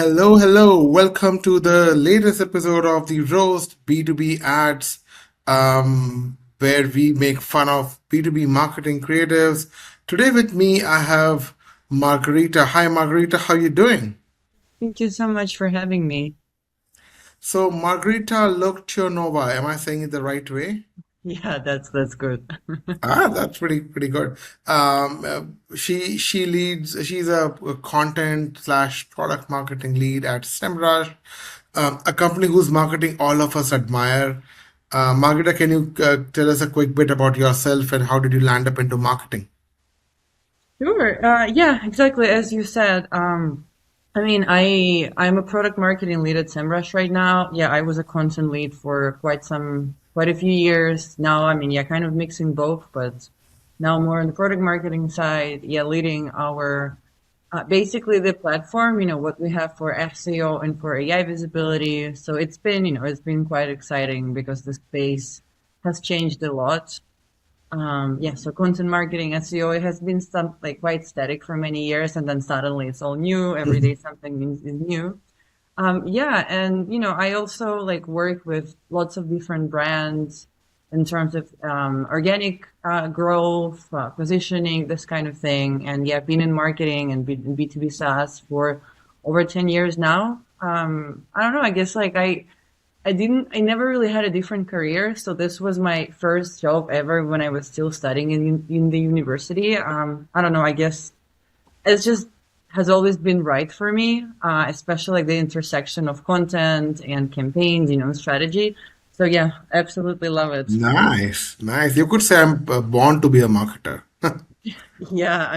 Hello, hello. Welcome to the latest episode of the Roast B2B Ads, where we make fun of B2B marketing creatives. Today with me, I have Margarita. Hi, Margarita. How you doing? Thank you so much for having me. So, Margarita Loktionova, am I saying it the right way? Yeah, that's good. That's pretty good. She leads. She's a content slash product marketing lead at Semrush, a company whose marketing all of us admire. Margarita, can you tell us a quick bit about yourself and how did you land up into marketing? Sure. Yeah, exactly as you said. I'm a product marketing lead at Semrush right now. Yeah, I was a content lead for quite a few years now. Yeah, kind of mixing both, but now more on the product marketing side. Yeah, leading our basically the platform. What we have for SEO and for AI visibility. So it's been quite exciting because the space has changed a lot. Yeah, so content marketing, SEO, it has been some like quite static for many years, and then suddenly it's all new. Every day something is new. Yeah, and I also like work with lots of different brands in terms of organic growth, positioning, this kind of thing. And yeah, I've been in marketing and B2B SaaS for over 10 years now. I don't know, I guess I never really had a different career. So this was my first job ever when I was still studying in the university. I don't know, I guess it's just has always been right for me, especially like the intersection of content and campaigns, strategy. So yeah, absolutely love it. Nice, nice. You could say I'm born to be a marketer. Yeah,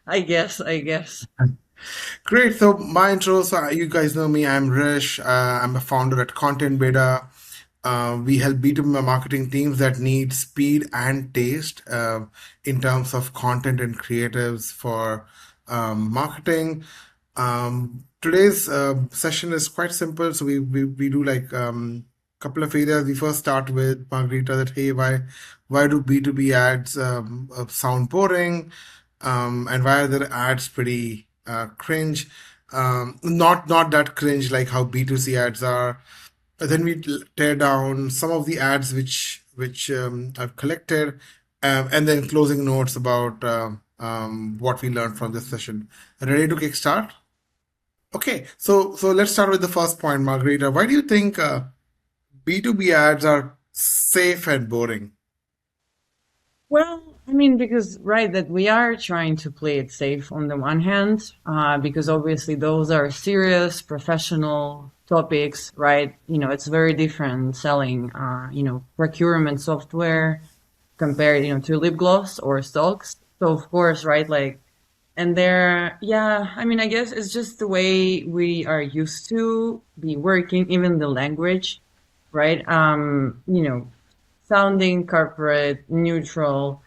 I guess. Great. So my intro, so you guys know me. I'm Rish. I'm a founder at ContentBeta. We help B2B marketing teams that need speed and taste in terms of content and creatives for marketing. Today's session is quite simple. So we do like couple of areas. We first start with Margarita that, hey, why do B2B ads sound boring? And why are their ads pretty cringe? Not that cringe like how B2C ads are. Then we tear down some of the ads which I've collected, and then closing notes about what we learned from this session. Ready to kickstart? Okay, so let's start with the first point, Margarita. Why do you think B2B ads are safe and boring? Well, because right, that we are trying to play it safe on the one hand, because obviously those are serious, professional topics, right? It's very different selling, procurement software compared, to lip gloss or stocks. So of course, right, like, and there, yeah, I guess it's just the way we are used to be working, even the language, right? Sounding corporate, neutral.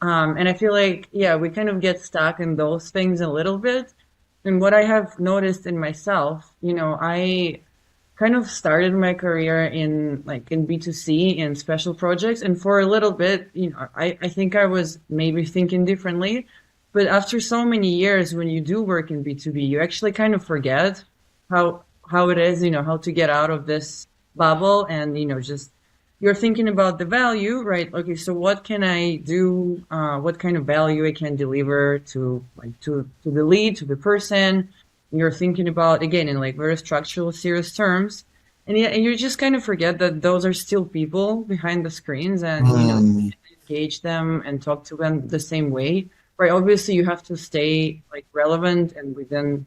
And I feel like, yeah, we kind of get stuck in those things a little bit. And what I have noticed in myself, I kind of started my career in B2C in special projects. And for a little bit, I think I was maybe thinking differently. But after so many years, when you do work in B2B, you actually kind of forget how it is, how to get out of this bubble and, just you're thinking about the value, right? Okay, so what can I do? What kind of value I can deliver to the lead, to the person? You're thinking about again in like very structural, serious terms, and yeah, and you just kind of forget that those are still people behind the screens, and Hmm. engage them and talk to them the same way, right? Obviously, you have to stay like relevant and within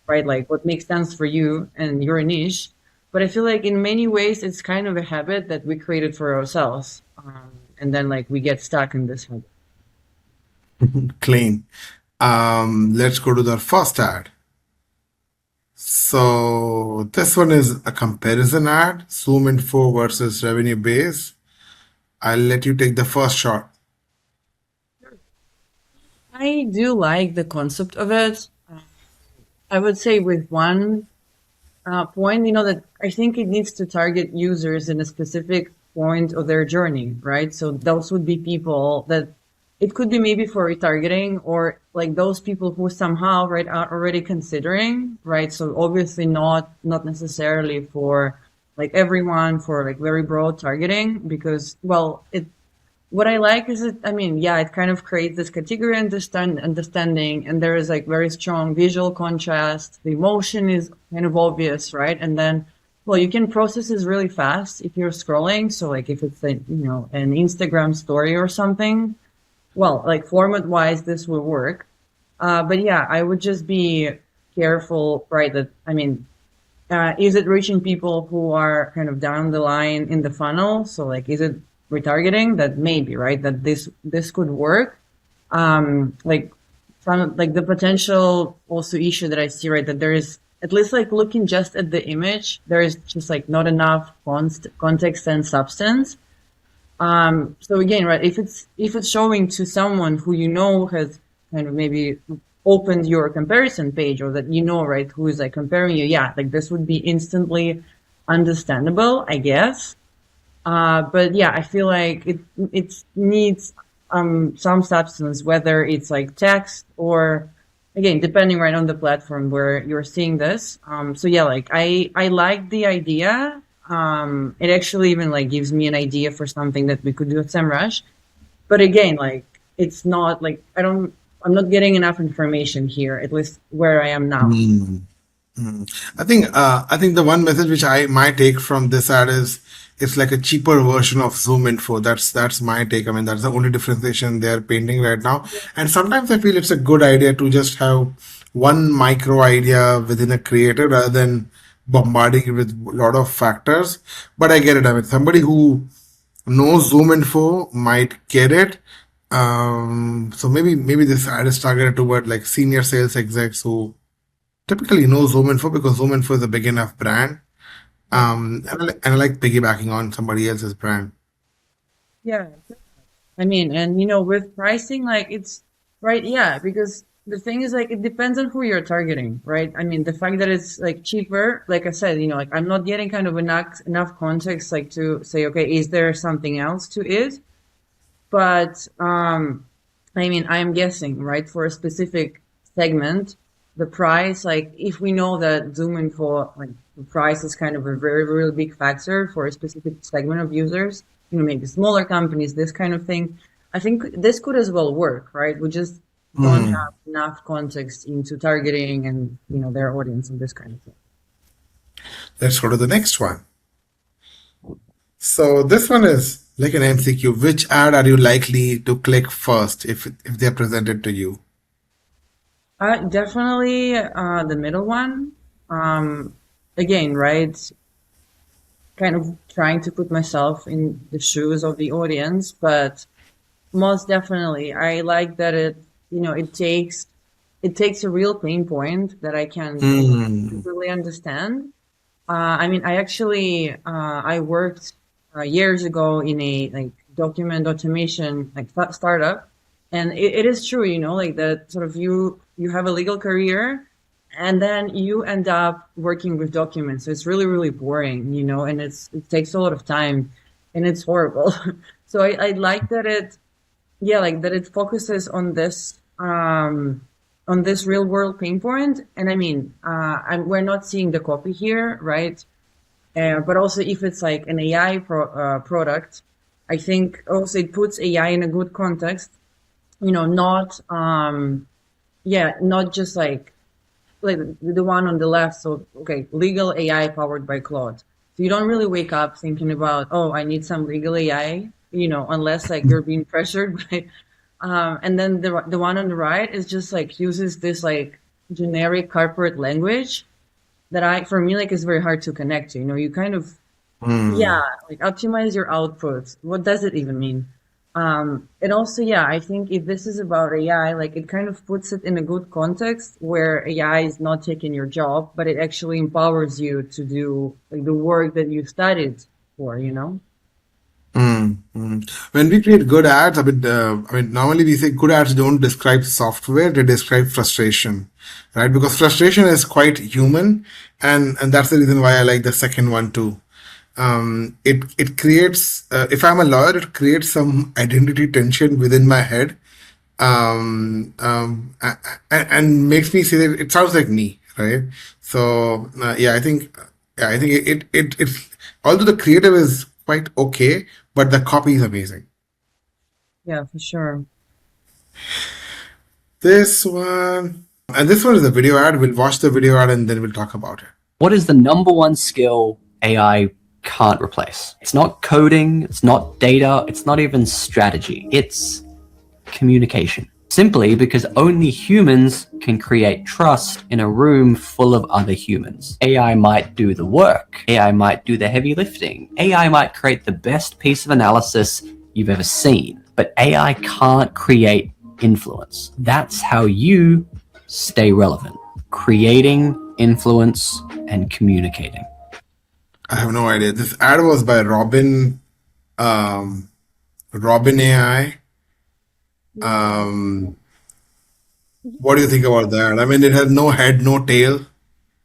right? Like what makes sense for you and your niche. But I feel like in many ways, it's kind of a habit that we created for ourselves. And then like we get stuck in this habit. Clean. Let's go to the first ad. So this one is a comparison ad, ZoomInfo versus RevenueBase. I'll let you take the first shot. I do like the concept of it. I would say with one point, that I think it needs to target users in a specific point of their journey, right? So those would be people that it could be maybe for retargeting or like those people who somehow, right, are already considering, right? So obviously not necessarily for like everyone, for like very broad targeting, because, well, what I like is I mean, yeah, it kind of creates this category understanding, and there is like very strong visual contrast. The emotion is kind of obvious, right? And then, well, you can process this really fast if you're scrolling. So like if it's an Instagram story or something, well, like format wise, this will work. But yeah, I would just be careful, right? That, I mean, is it reaching people who are kind of down the line in the funnel? So like, is it retargeting? That maybe, right? That this could work. Like the potential also issue that I see, right? That there is, at least like looking just at the image, there is just like not enough context and substance. So again, right, if it's showing to someone who has kind of maybe opened your comparison page, or that right, who is like comparing you, yeah, like this would be instantly understandable, I guess. But yeah, I feel like it needs some substance, whether it's like text or, again, depending right on the platform where you're seeing this. So yeah, like I like the idea. It actually even like gives me an idea for something that we could do at Semrush. But again, like it's not like I'm not getting enough information here, at least where I am now. I think the one message which I might take from this ad is it's like a cheaper version of ZoomInfo. That's my take. I mean, that's the only differentiation they're painting right now. And sometimes I feel it's a good idea to just have one micro idea within a creator rather than bombarding it with a lot of factors. But I get it. I mean, somebody who knows ZoomInfo might get it. So maybe this ad is targeted toward like senior sales execs who typically know ZoomInfo because ZoomInfo is a big enough brand. And I like piggybacking on somebody else's brand. Yeah. I mean, and with pricing, like it's right, yeah, because the thing is like it depends on who you're targeting, right? I mean, the fact that it's like cheaper, like I said, like I'm not getting kind of enough context like to say, okay, is there something else to it? But I mean, I'm guessing, right, for a specific segment, the price, like if we know that ZoomInfo, like the price is kind of a very, very big factor for a specific segment of users, maybe smaller companies, this kind of thing. I think this could as well work, right? We just don't have enough context into targeting and, their audience and this kind of thing. Let's go to the next one. So this one is like an MCQ. Which ad are you likely to click first if they're presented to you? Definitely the middle one. Again, right? Kind of trying to put myself in the shoes of the audience, but most definitely, I like that it takes a real pain point that I can really understand. I mean, I worked years ago in a like document automation like startup, and it is true, like that sort of you have a legal career and then you end up working with documents. So it's really, really boring, and it takes a lot of time and it's horrible. So I like that it focuses on this real world pain point. And I mean, we're not seeing the copy here, right? But also if it's like an AI product, I think also it puts AI in a good context, not just like the one on the left. So, okay, legal AI powered by Claude. So you don't really wake up thinking about, oh, I need some legal AI, unless like you're being pressured by, and then the one on the right is just like uses this like generic corporate language that for me, like is very hard to connect to, you kind of, like optimize your output. What does it even mean? And also, I think if this is about AI, like it kind of puts it in a good context where AI is not taking your job, but it actually empowers you to do like the work that you studied for, When we create good ads, normally we say good ads don't describe software; they describe frustration, right? Because frustration is quite human, and that's the reason why I like the second one too. It creates, if I'm a lawyer, it creates some identity tension within my head and makes me say that it sounds like me, right? So yeah, I think it's although the creative is quite okay, but the copy is amazing. Yeah, for sure. This one and this one is a video ad. We'll watch the video ad and then we'll talk about it. What is the number one skill AI can't replace? It's not coding, it's not data, it's not even strategy. It's communication. Simply because only humans can create trust in a room full of other humans. AI might do the work. AI might do the heavy lifting. AI might create the best piece of analysis you've ever seen. But AI can't create influence. That's how you stay relevant. Creating influence and communicating. I have no idea. This ad was by Robin AI. What do you think about that? I mean, it has no head, no tail.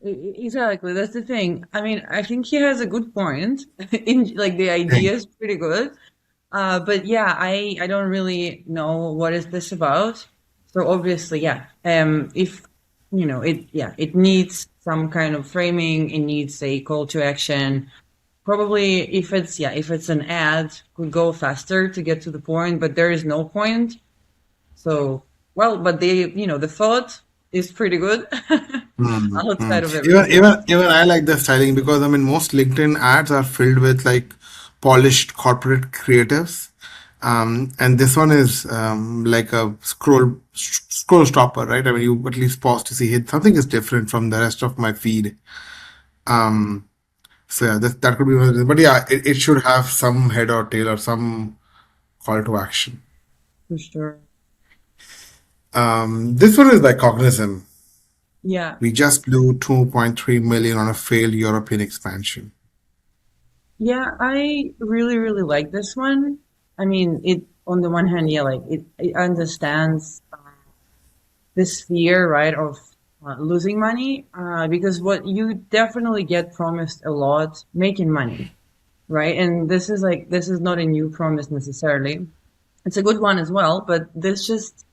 Exactly, that's the thing. I mean, I think he has a good point. In like the idea is pretty good. But yeah, I don't really know what is this about. So obviously, yeah. If it needs some kind of framing, it needs a call to action. Probably if it's an ad, could go faster to get to the point, but there is no point. So, well, but the thought is pretty good outside of everything. Even I like the styling because I mean most LinkedIn ads are filled with like polished corporate creatives, and this one is like a scroll stopper, right? I mean you at least pause to see it. Something is different from the rest of my feed. Um, so yeah, that could be one of the, but yeah, it should have some head or tail or some call to action. For sure. This one is by Cognism. Yeah. We just blew 2.3 million on a failed European expansion. Yeah, I really, really like this one. I mean, it on the one hand, yeah, like it understands this fear, right, of losing money, because what you definitely get promised a lot, making money, right? And this is not a new promise necessarily. It's a good one as well, but this just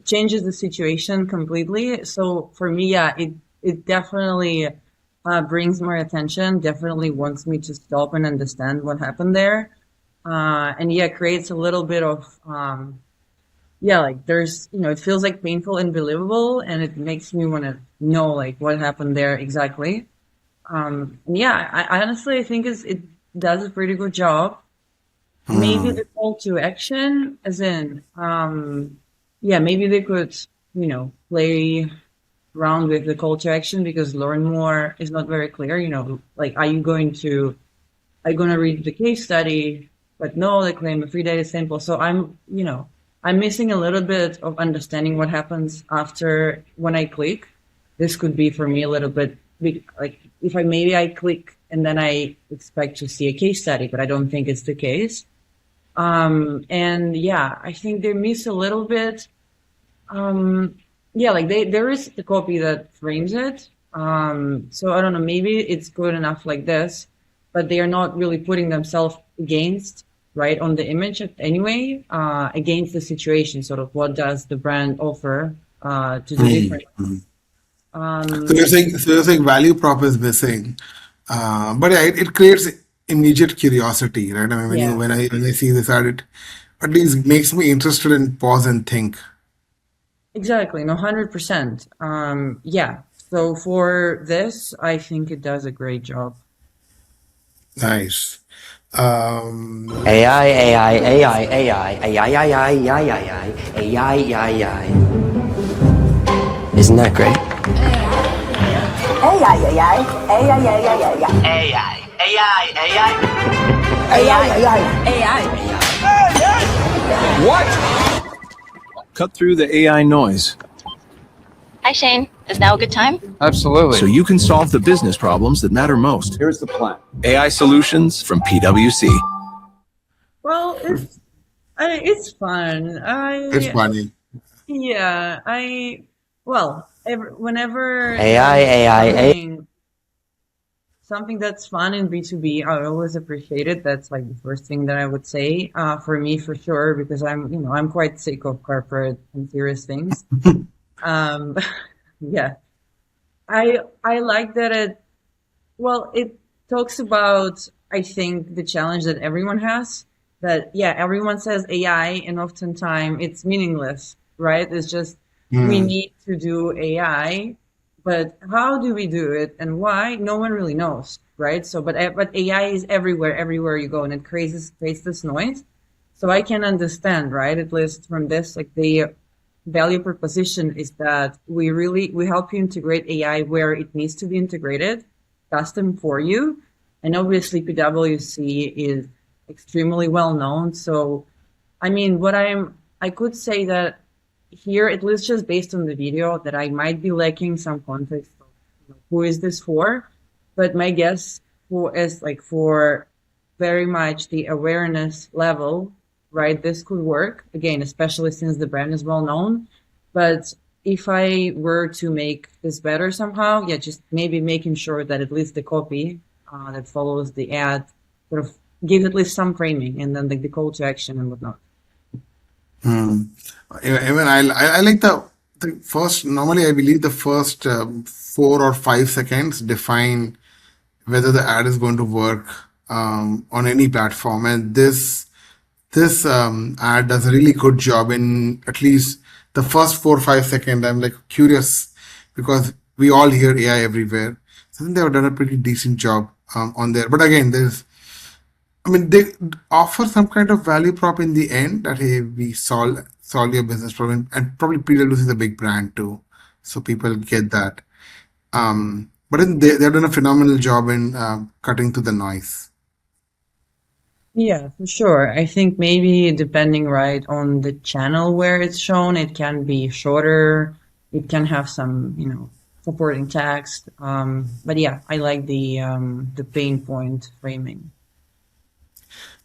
changes the situation completely. So for me, yeah, it definitely brings more attention. Definitely wants me to stop and understand what happened there, and yeah, creates a little bit of yeah, like there's it feels like painful and believable, and it makes me want to know like what happened there exactly. Yeah, I honestly I think it does a pretty good job. Maybe the call to action, as in, yeah, maybe they could, play around with the call to action because learn more is not very clear. Like, are you going to read the case study? But no, they claim a free data sample. So I'm missing a little bit of understanding what happens after when I click. This could be for me a little bit like if I click and then I expect to see a case study, but I don't think it's the case. And yeah, I think they miss a little bit. Yeah, like there is the copy that frames it. So I don't know, maybe it's good enough like this, but they are not really putting themselves against, right, on the image anyway, against the situation, sort of what does the brand offer, to do different. So you're saying value prop is missing, but yeah, it creates immediate curiosity, right? I mean, Yeah, when I see this ad, it at least makes me interested and pause and think. exactly. No, 100%. Yeah. So for this, I think it does a great job. Nice. AI, AI, AI, AI, AI, AI, AI, AI, AI, AI. Isn't that great? AI, AI, AI, AI, AI, AI, AI, AI. AI, AI. What? Cut through the AI noise Hi, Shane. Is now a good time? Absolutely. so you can solve the business problems that matter most. Here's the plan. AI solutions from PwC. Well, it's fun. It's funny. Yeah, whenever AI, AI, AI. something that's fun in B2B. I always appreciate it. That's like the first thing that I would say, for me, for sure, because I'm quite sick of corporate and serious things. Um, yeah, I like that it talks about, I think, the challenge that everyone has, that, yeah, everyone says AI, and oftentimes it's meaningless, right? It's just, we need to do AI, but how do we do it and why? No one really knows, right? So, but AI is everywhere you go, and it creates this noise. So I can understand, right? At least from this, like the value proposition is that we help you integrate AI where it needs to be integrated, custom for you. And obviously PwC is extremely well known. So, I mean, I could say that here, at least just based on the video, that I might be lacking some context of, who is this for, but my guess for very much the awareness level, right? This could work again, especially since the brand is well known. But if I were to make this better somehow, yeah, just maybe making sure that at least the copy that follows the ad sort of gives at least some framing, and then the call to action and whatnot. Even I like the first. Normally, I believe the first 4 or 5 seconds define whether the ad is going to work on any platform, and this ad does a really good job in at least the first 4 or 5 seconds. I'm like curious because we all hear AI everywhere. So I think they have done a pretty decent job on there. But again, they offer some kind of value prop in the end that, hey, we solve your business problem, and probably PwC is a big brand too, so people get that. But they've done a phenomenal job in cutting through the noise. Yeah, for sure. I think maybe depending, right, on the channel where it's shown, it can be shorter. It can have some, supporting text. But yeah, I like the pain point framing.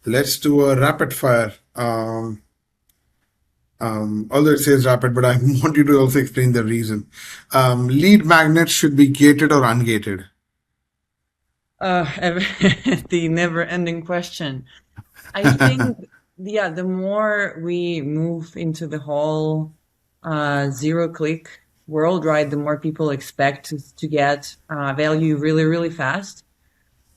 Let's do a rapid fire. Although it says rapid, but I want you to also explain the reason. Lead magnets should be gated or ungated? The never-ending question. I think, yeah, the more we move into the whole zero-click world, right, the more people expect to get value really, really fast.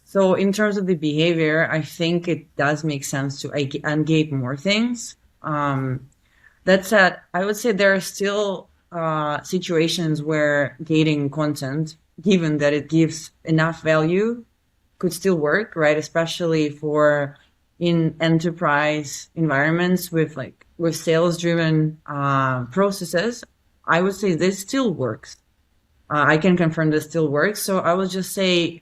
So in terms of the behavior, I think it does make sense to ungate more things. That said, I would say there are still situations where gating content, given that it gives enough value, could still work, right? Especially for in enterprise environments with sales-driven processes. I would say this still works. I can confirm this still works. So I would just say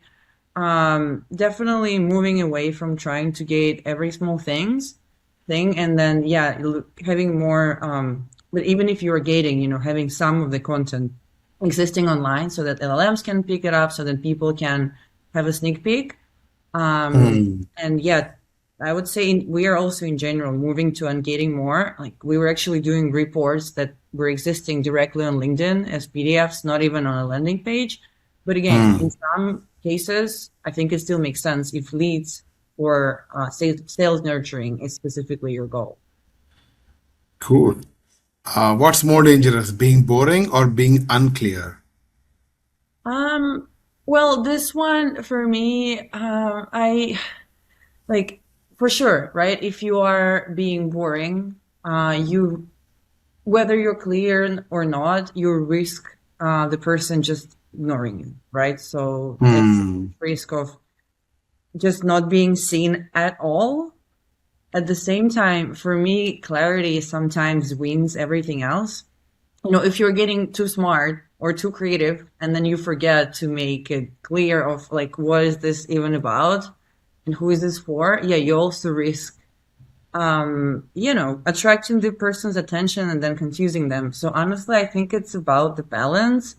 definitely moving away from trying to gate every small thing, and then having more. But even if you're gating, having some of the content existing online so that LLMs can pick it up, so that people can have a sneak peek. And yeah, I would say we are also in general moving to ungating more. Like we were actually doing reports that were existing directly on LinkedIn as PDFs, not even on a landing page. But again, in some cases, I think it still makes sense if leads or sales nurturing is specifically your goal. Cool. What's more dangerous, being boring or being unclear? Well, this one for me, I like for sure, right? If you are being boring, whether you're clear or not, you risk the person just ignoring you, right? So it's risk of just not being seen at all. At the same time, for me, clarity sometimes wins everything else. If you're getting too smart or too creative, and then you forget to make it clear of what is this even about and who is this for? Yeah, you also risk, attracting the person's attention and then confusing them. So honestly, I think it's about the balance.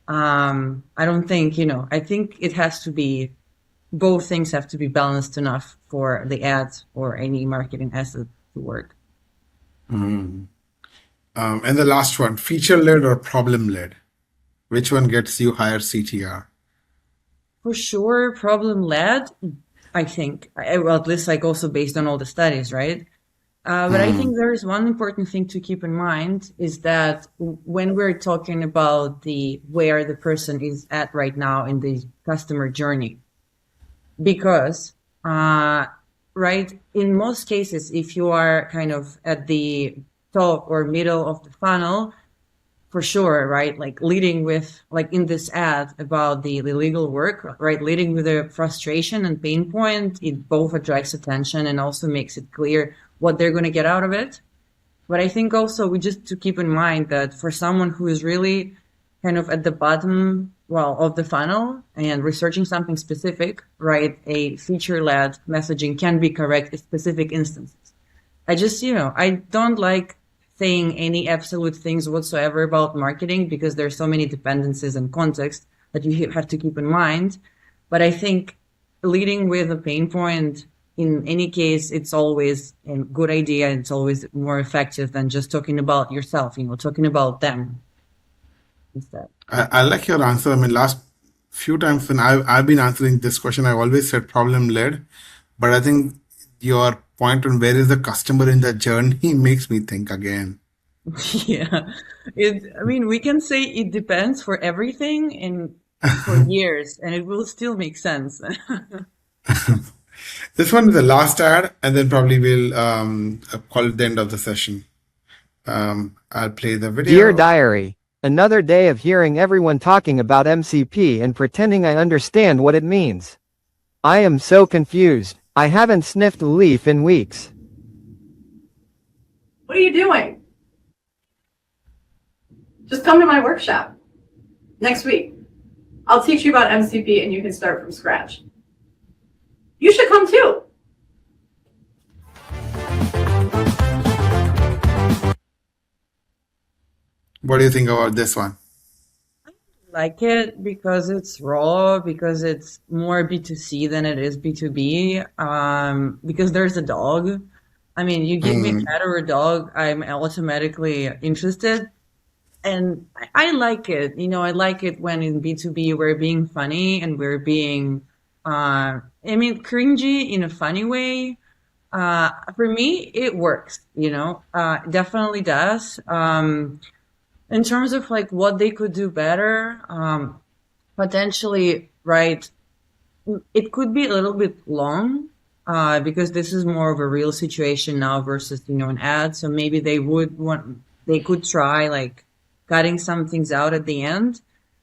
I don't think, I think it has to be, both things have to be balanced enough for the ads or any marketing asset to work. And the last one, feature-led or problem-led? Which one gets you higher CTR? for sure problem-led, I think. Well, at least like also based on all the studies, right? But I think there is one important thing to keep in mind is that when we're talking about where the person is at right now in the customer journey, because, right, in most cases, if you are kind of at the top or middle of the funnel, for sure, right? Like leading with, like in this ad about the legal work, right? Leading with a frustration and pain point, it both attracts attention and also makes it clear what they're going to get out of it. But I think also we just to keep in mind that for someone who is really kind of at the bottom, well, of the funnel and researching something specific, right? A feature-led messaging can be correct in specific instances. I just, I don't like saying any absolute things whatsoever about marketing because there's so many dependencies and context that you have to keep in mind. But I think leading with a pain point, in any case, it's always a good idea. It's always more effective than just talking about yourself, talking about them instead. I like your answer. I mean, last few times when I've been answering this question, I've always said problem led, but I think your point on where is the customer in the journey makes me think again. Yeah, we can say it depends for everything and for years, and it will still make sense. This one is the last ad, and then probably we'll call it the end of the session. I'll play the video. Dear Diary, another day of hearing everyone talking about MCP and pretending I understand what it means. I am so confused. I haven't sniffed a leaf in weeks. What are you doing? Just come to my workshop next week. I'll teach you about MCP and you can start from scratch. You should come too. What do you think about this one? Like it because it's raw, because it's more B2C than it is B2B, because there's a dog. I mean, you give me a cat or a dog, I'm automatically interested. And I like it. I like it when in B2B we're being funny and we're being, cringy in a funny way. For me, it works, definitely does. In terms of like what they could do better, potentially, right, it could be a little bit long, because this is more of a real situation now versus, an ad. So maybe they could try like cutting some things out at the end.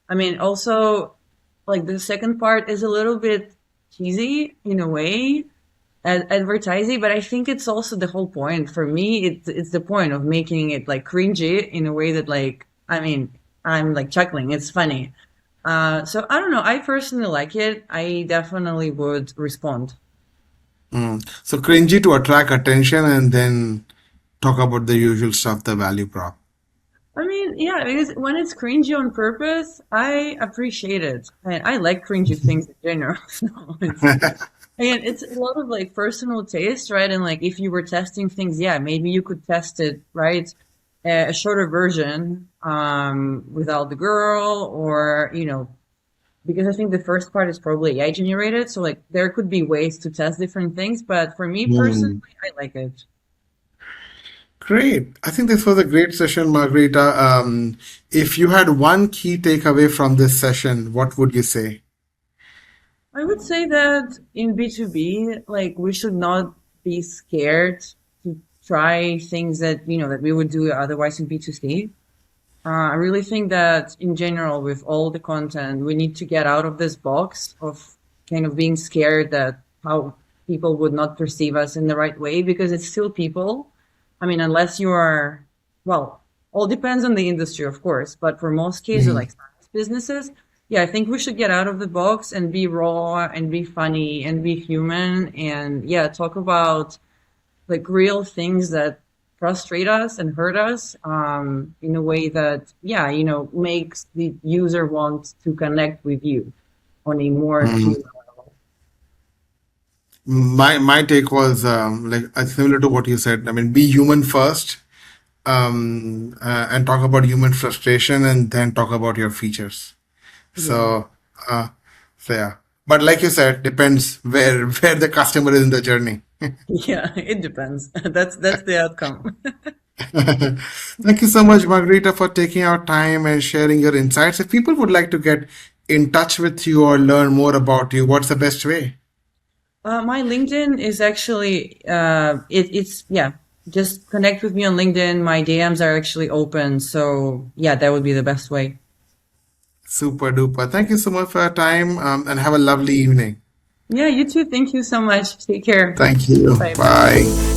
I mean, also like the second part is a little bit cheesy in a way, advertising, but I think it's also the whole point. For me, it's the point of making it like cringy in a way that like, I'm like chuckling. It's funny. So I don't know. I personally like it. I definitely would respond. So cringy to attract attention and then talk about the usual stuff, the value prop. Yeah, because when it's cringy on purpose, I appreciate it. I like cringy things in general. So it's a lot of like personal taste, right? And like if you were testing things, yeah, maybe you could test it, right? A shorter version without the girl, or because I think the first part is probably AI generated, so like there could be ways to test different things. But for me personally, I like it. Great. I think this was a great session, Margarita. If you had one key takeaway from this session, what would you say? I would say that in B2B, like we should not be scared to try things that, that we would do otherwise in B2C. I really think that in general, with all the content, we need to get out of this box of kind of being scared that how people would not perceive us in the right way, because it's still people. Unless you are, well, all depends on the industry, of course, but for most cases, like businesses, yeah, I think we should get out of the box and be raw and be funny and be human and, yeah, talk about like real things that frustrate us and hurt us in a way that, yeah, makes the user want to connect with you on a more human level. My take was similar to what you said. Be human first, and talk about human frustration, and then talk about your features. So yeah. But like you said, depends where the customer is in the journey. Yeah, it depends. That's the outcome. Thank you so much, Margarita, for taking our time and sharing your insights. If people would like to get in touch with you or learn more about you, what's the best way? My LinkedIn is actually it's just connect with me on LinkedIn. My DMs are actually open, so yeah, that would be the best way. Super duper. Thank you so much for your time, and have a lovely evening. Yeah, you too. Thank you so much. Take care. Thank you. Bye. Bye.